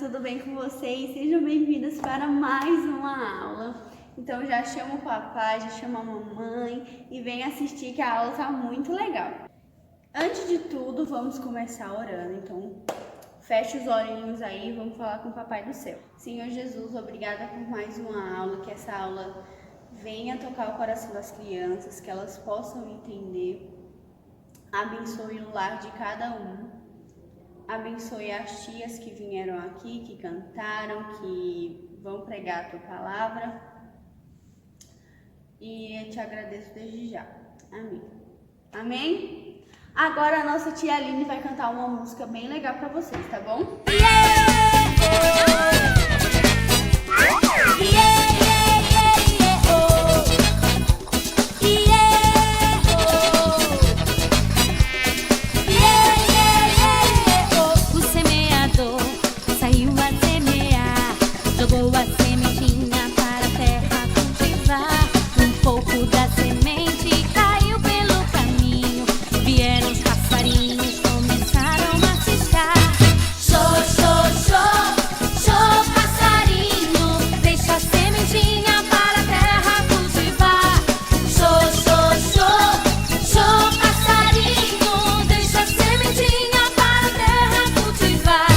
tudo bem com vocês? Sejam bem-vindos para mais uma aula. Então já chama o papai, já chama a mamãe e vem assistir que a aula tá muito legal. Antes de tudo, vamos começar orando. Então, feche os olhinhos aí e vamos falar com o Papai do Céu. Senhor Jesus, obrigada por mais uma aula, que essa aula venha tocar o coração das crianças, que elas possam entender. Abençoe o lar de cada um. Abençoe as tias que vieram aqui, que cantaram, que vão pregar a tua palavra. E eu te agradeço desde já. Amém. Amém? Agora a nossa tia Aline vai cantar uma música bem legal pra vocês, tá bom? O semeador saiu a semear, jogou a sementinha para a terra cultivar. Um pouco da semente caiu pelo caminho, vieram os passarinhos, começaram a ciscar. Xô, xô, xô, xô, passarinho, deixa a sementinha para a terra cultivar. Xô, xô, xô, xô, passarinho, deixa a sementinha para a terra cultivar.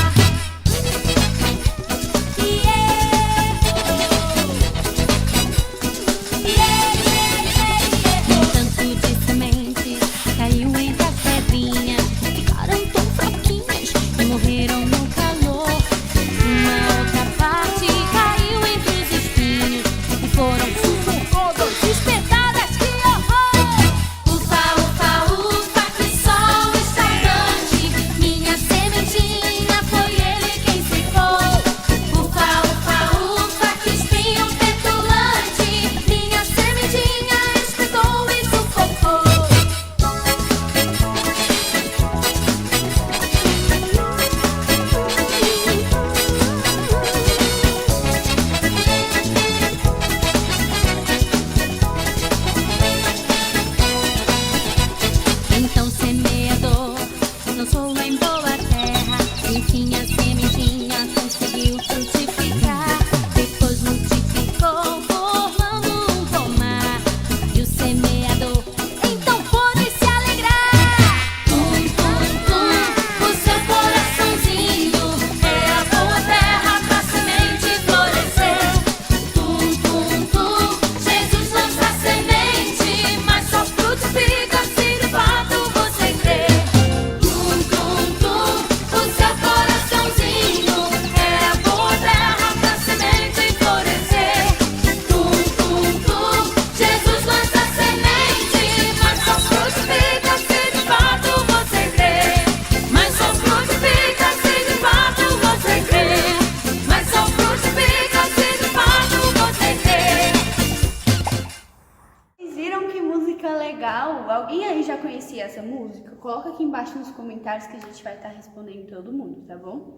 Um tanto de semente caiu entre as pedrinhas, ficaram tão fraquinhas e morreram no calor. Uma outra parte caiu entre os espinhos e foram todas espetadas. Que horror! Ufa, ufa, ufa, que sol está grande, minha sementinha foi ele quem secou. Ufa, ufa, ufa, que espinho petulante, minha sementinha espetou e sufocou. Então semeador lançou em boa terra, enfim a sementinha conseguiu frutificar. Depois multiplicou, formando um pomar, e o semeador então pôde se alegrar. Tum, tum, tum, o seu coraçãozinho é a boa terra pra semente florescer. Tum, tum, tum, Jesus lança a semente, mas só frutifica se de fato você crer. Tum, tum, tum, o seu coraçãozinho é a boa terra pra semente florescer. Tum, tum, tum, Jesus lança a semente, mas só frutifica se de fato você crer. Mas só frutifica se de fato você crer. Mas só frutifica se de fato você crer. Vocês viram que música legal? Alguém aí já conhecia essa música? Coloca aqui embaixo nos comentários que a gente vai estar respondendo todo mundo, tá bom?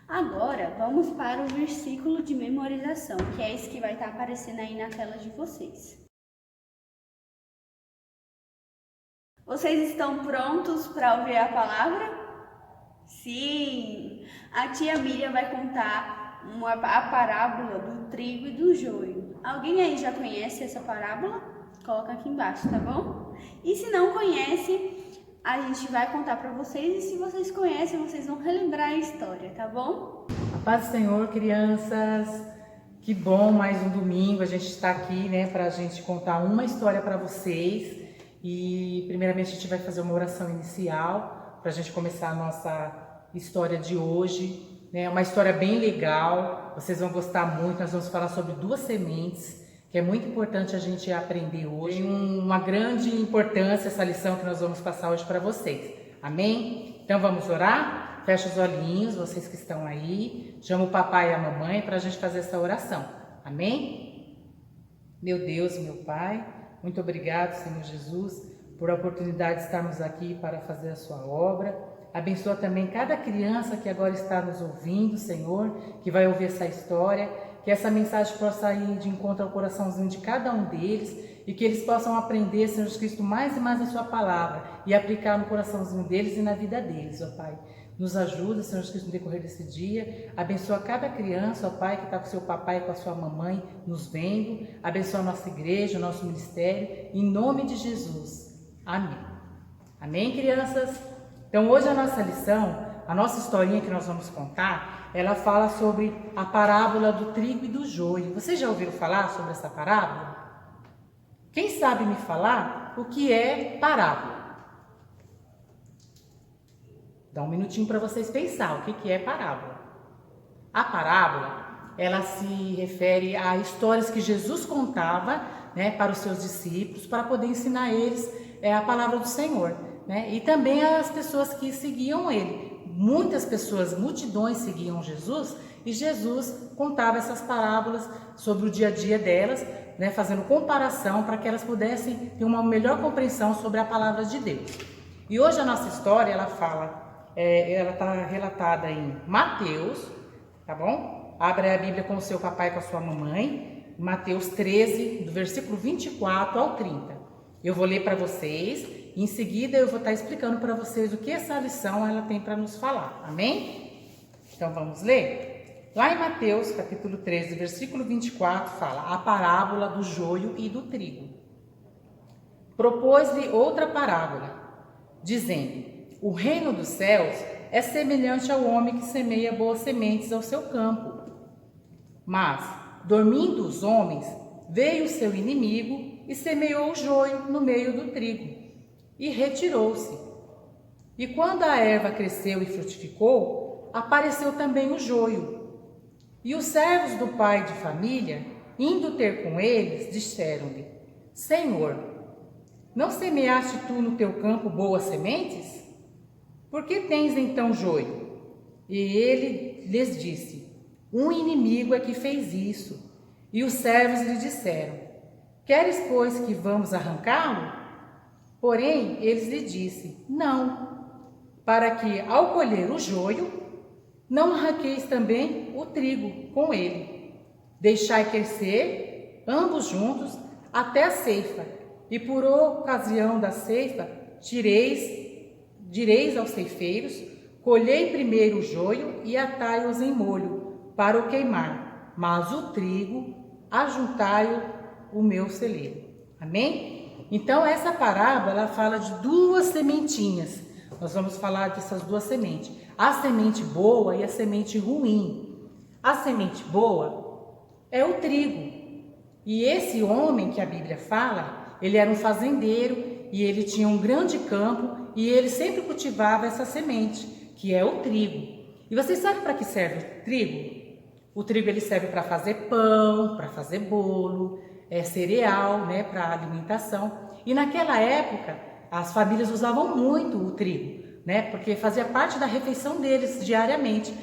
Agora, vamos para o versículo de memorização, que é esse que vai estar aparecendo aí na tela de vocês. Vocês estão prontos para ouvir a palavra? Sim! A tia Miriam vai contar a parábola do trigo e do joio. Alguém aí já conhece essa parábola? Coloca aqui embaixo, tá bom? E se não conhece, a gente vai contar para vocês, e se vocês conhecem, vocês vão relembrar a história, tá bom? A paz do Senhor, crianças. Que bom, mais um domingo. A gente está aqui, né, para a gente contar uma história para vocês. E primeiramente a gente vai fazer uma oração inicial para a gente começar a nossa história de hoje, né? Uma história bem legal. Vocês vão gostar muito. Nós vamos falar sobre duas sementes, que é muito importante a gente aprender hoje. Tem uma grande importância essa lição que nós vamos passar hoje para vocês. Amém? Então vamos orar? Fecha os olhinhos, vocês que estão aí. Chama o papai e a mamãe para a gente fazer essa oração. Amém? Meu Deus, meu Pai, muito obrigado, Senhor Jesus, por a oportunidade de estarmos aqui para fazer a sua obra. Abençoa também cada criança que agora está nos ouvindo, Senhor, que vai ouvir essa história. Que essa mensagem possa ir de encontro ao coraçãozinho de cada um deles e que eles possam aprender, Senhor Jesus Cristo, mais e mais a sua palavra e aplicar no coraçãozinho deles e na vida deles, ó Pai. Nos ajuda, Senhor Jesus Cristo, no decorrer desse dia. Abençoa cada criança, ó Pai, que está com seu papai e com a sua mamãe nos vendo. Abençoa a nossa igreja, o nosso ministério. Em nome de Jesus. Amém. Amém, crianças? Então, hoje a nossa lição, a nossa historinha que nós vamos contar, ela fala sobre a parábola do trigo e do joio. Vocês já ouviram falar sobre essa parábola? Quem sabe me falar o que é parábola? Dá um minutinho para vocês pensar o que é parábola. A parábola, ela se refere a histórias que Jesus contava, né, para os seus discípulos, para poder ensinar eles a palavra do Senhor, né? E também as pessoas que seguiam ele. Muitas pessoas, multidões seguiam Jesus, e Jesus contava essas parábolas sobre o dia a dia delas, né, fazendo comparação para que elas pudessem ter uma melhor compreensão sobre a palavra de Deus. E hoje a nossa história, ela fala... ela está relatada em Mateus, tá bom? Abre a Bíblia com o seu papai e com a sua mamãe, Mateus 13, do versículo 24 ao 30. Eu vou ler para vocês, e em seguida eu vou estar explicando para vocês o que essa lição ela tem para nos falar, amém? Então vamos ler? Lá em Mateus, capítulo 13, versículo 24, fala a parábola do joio e do trigo. Propôs-lhe outra parábola, dizendo: o reino dos céus é semelhante ao homem que semeia boas sementes ao seu campo. Mas, dormindo os homens, veio o seu inimigo e semeou o joio no meio do trigo, e retirou-se. E quando a erva cresceu e frutificou, apareceu também o joio. E os servos do pai de família, indo ter com eles, disseram-lhe: Senhor, não semeaste tu no teu campo boas sementes? Por que tens então joio? E ele lhes disse: um inimigo é que fez isso. E os servos lhe disseram: queres, pois, que vamos arrancá-lo? Porém, eles lhe disseram: não, para que, ao colher o joio, não arranqueis também o trigo com ele. Deixai crescer, ambos juntos, até a ceifa, e por ocasião da ceifa, direis aos ceifeiros: colhei primeiro o joio e atai-os em molho, para o queimar, mas o trigo ajuntai-o o meu celeiro. Amém? Então, essa parábola, ela fala de duas sementinhas. Nós vamos falar dessas duas sementes. A semente boa e a semente ruim. A semente boa é o trigo. E esse homem que a Bíblia fala, ele era um fazendeiro e ele tinha um grande campo e ele sempre cultivava essa semente, que é o trigo. E vocês sabem para que serve o trigo? O trigo ele serve para fazer pão, para fazer bolo, cereal, né, para alimentação. E naquela época, as famílias usavam muito o trigo, né, porque fazia parte da refeição deles diariamente.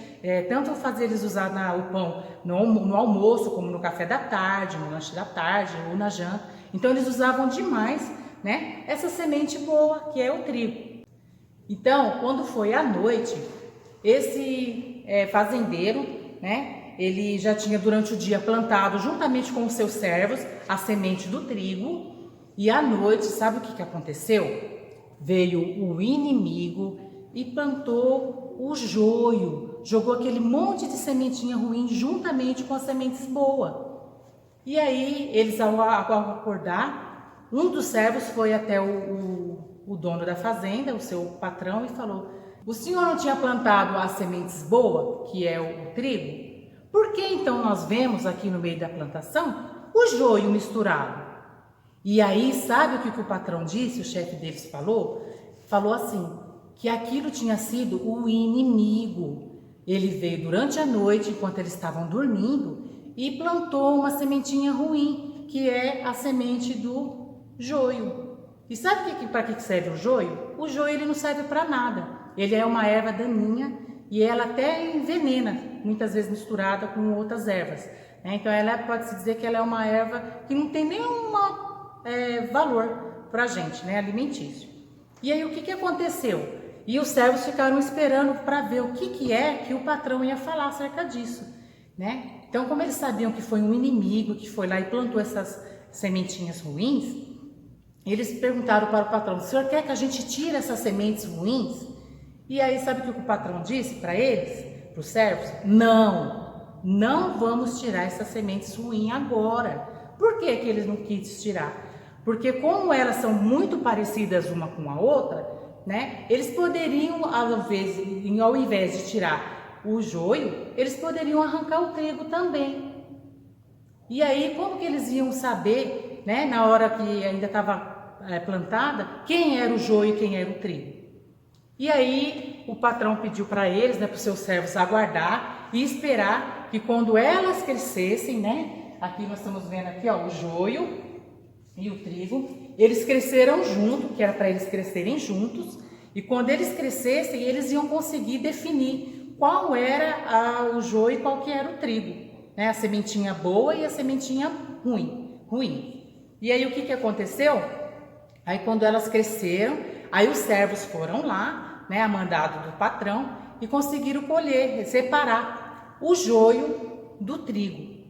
Tanto fazer eles usar o pão no almoço, como no café da tarde, no lanche da tarde ou na janta. Então eles usavam demais, né, essa semente boa, que é o trigo. Então, quando foi à noite, esse fazendeiro, né, ele já tinha durante o dia plantado, juntamente com os seus servos, a semente do trigo. E à noite, sabe o que aconteceu? Veio o inimigo e plantou o joio, jogou aquele monte de sementinha ruim juntamente com as sementes boas. E aí, eles ao acordar, um dos servos foi até o dono da fazenda, o seu patrão, e falou: o senhor não tinha plantado as sementes boas, que é o trigo? Por que então nós vemos aqui no meio da plantação o joio misturado? E aí, sabe o que o patrão disse, o chefe deles falou? Falou assim, que aquilo tinha sido o inimigo. Ele veio durante a noite, enquanto eles estavam dormindo, e plantou uma sementinha ruim, que é a semente do joio. E sabe para que serve o joio? O joio ele não serve para nada. Ele é uma erva daninha e ela até envenena, muitas vezes misturada com outras ervas. Então ela pode-se dizer que ela é uma erva que não tem nenhum valor para a gente, né, alimentício. E aí o que aconteceu? E os servos ficaram esperando para ver o que é que o patrão ia falar acerca disso, né? Então, como eles sabiam que foi um inimigo que foi lá e plantou essas sementinhas ruins, eles perguntaram para o patrão: o senhor quer que a gente tire essas sementes ruins? E aí sabe o que o patrão disse para eles, para os servos? Não vamos tirar essas sementes ruins agora. Por que que eles não quis tirar? Porque como elas são muito parecidas uma com a outra, né? Eles poderiam, ao invés de tirar o joio, eles poderiam arrancar o trigo também. E aí como que eles iam saber, né, na hora que ainda estava plantada, quem era o joio e quem era o trigo? E aí o patrão pediu para eles, né, para os seus servos aguardar e esperar que quando elas crescessem, né, aqui nós estamos vendo aqui, ó, o joio e o trigo, eles cresceram junto, que era para eles crescerem juntos, e quando eles crescessem, eles iam conseguir definir qual era o joio e qual que era o trigo, né, a sementinha boa e a sementinha ruim. E aí o que aconteceu? Aí quando elas cresceram, aí os servos foram lá, né, a mandado do patrão, e conseguiram colher, separar o joio do trigo.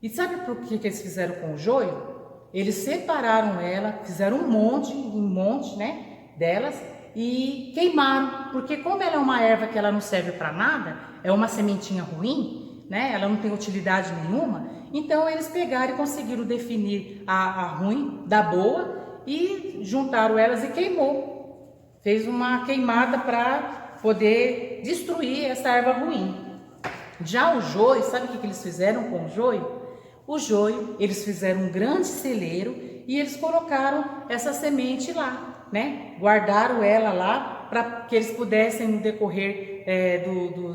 E sabe por que eles fizeram com o joio? Eles separaram ela, fizeram um monte, né, delas e queimaram, porque como ela é uma erva que ela não serve para nada, é uma sementinha ruim, né, ela não tem utilidade nenhuma, então eles pegaram e conseguiram definir a ruim da boa e juntaram elas e queimou. Fez uma queimada para poder destruir essa erva ruim. Já o joio, sabe o que eles fizeram com o joio? O joio, eles fizeram um grande celeiro e eles colocaram essa semente lá, né? Guardaram ela lá para que eles pudessem, no decorrer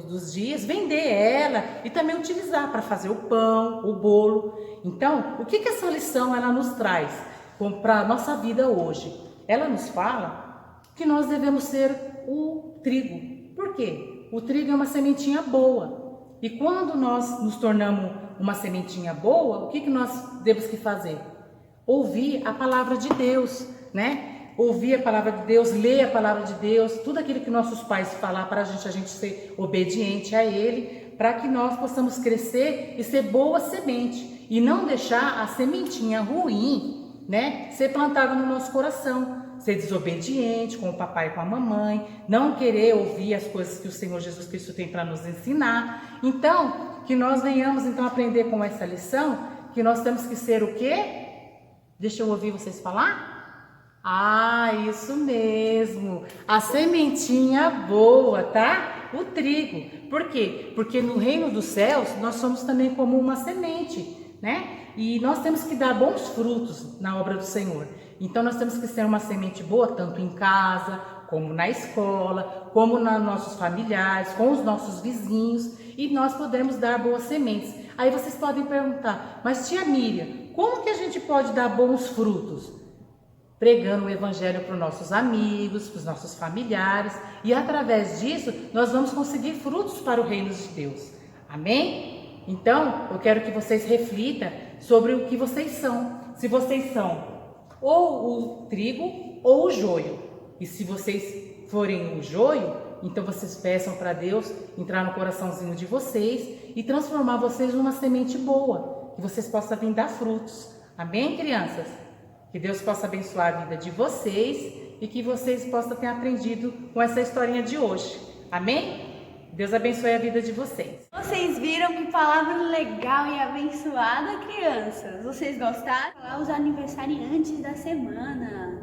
dos dias, vender ela e também utilizar para fazer o pão, o bolo. Então, o que essa lição ela nos traz para a nossa vida hoje? Ela nos fala que nós devemos ser o trigo. Por quê? O trigo é uma sementinha boa. E quando nós nos tornamos uma sementinha boa, o que nós temos que fazer? Ouvir a palavra de Deus, né? Ouvir a palavra de Deus, ler a palavra de Deus, tudo aquilo que nossos pais falar para a gente ser obediente a Ele, para que nós possamos crescer e ser boa semente. E não deixar a sementinha ruim, né, ser plantada no nosso coração. Ser desobediente com o papai e com a mamãe, não querer ouvir as coisas que o Senhor Jesus Cristo tem para nos ensinar. Então, que nós venhamos então aprender com essa lição, que nós temos que ser o quê? Deixa eu ouvir vocês falar? Ah, isso mesmo, a sementinha boa, tá? O trigo. Por quê? Porque no reino dos céus nós somos também como uma semente, né? E nós temos que dar bons frutos na obra do Senhor. Então nós temos que ser uma semente boa, tanto em casa, como na escola, como nos nossos familiares, com os nossos vizinhos, e nós podemos dar boas sementes. Aí vocês podem perguntar, mas tia Miriam, como que a gente pode dar bons frutos? Pregando o evangelho para os nossos amigos, para os nossos familiares, e através disso nós vamos conseguir frutos para o reino de Deus. Amém? Então, eu quero que vocês reflitam sobre o que vocês são. Se vocês são ou o trigo ou o joio. E se vocês forem o joio, então vocês peçam para Deus entrar no coraçãozinho de vocês e transformar vocês numa semente boa, que vocês possam vir dar frutos. Amém, crianças? Que Deus possa abençoar a vida de vocês e que vocês possam ter aprendido com essa historinha de hoje. Amém? Deus abençoe a vida de vocês. Vocês viram que palavra legal e abençoada, crianças? Vocês gostaram? Os aniversariantes da semana.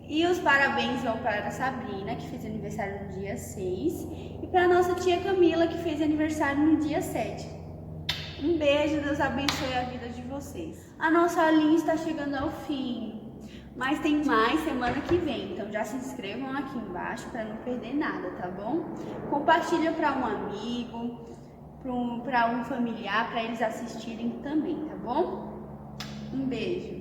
E os parabéns vão para a Sabrina, que fez aniversário no dia 6. E para a nossa tia Camila, que fez aniversário no dia 7. Um beijo, Deus abençoe a vida de vocês. A nossa linha está chegando ao fim. Mas tem mais semana que vem, então já se inscrevam aqui embaixo para não perder nada, tá bom? Compartilha para um amigo, para um familiar, para eles assistirem também, tá bom? Um beijo!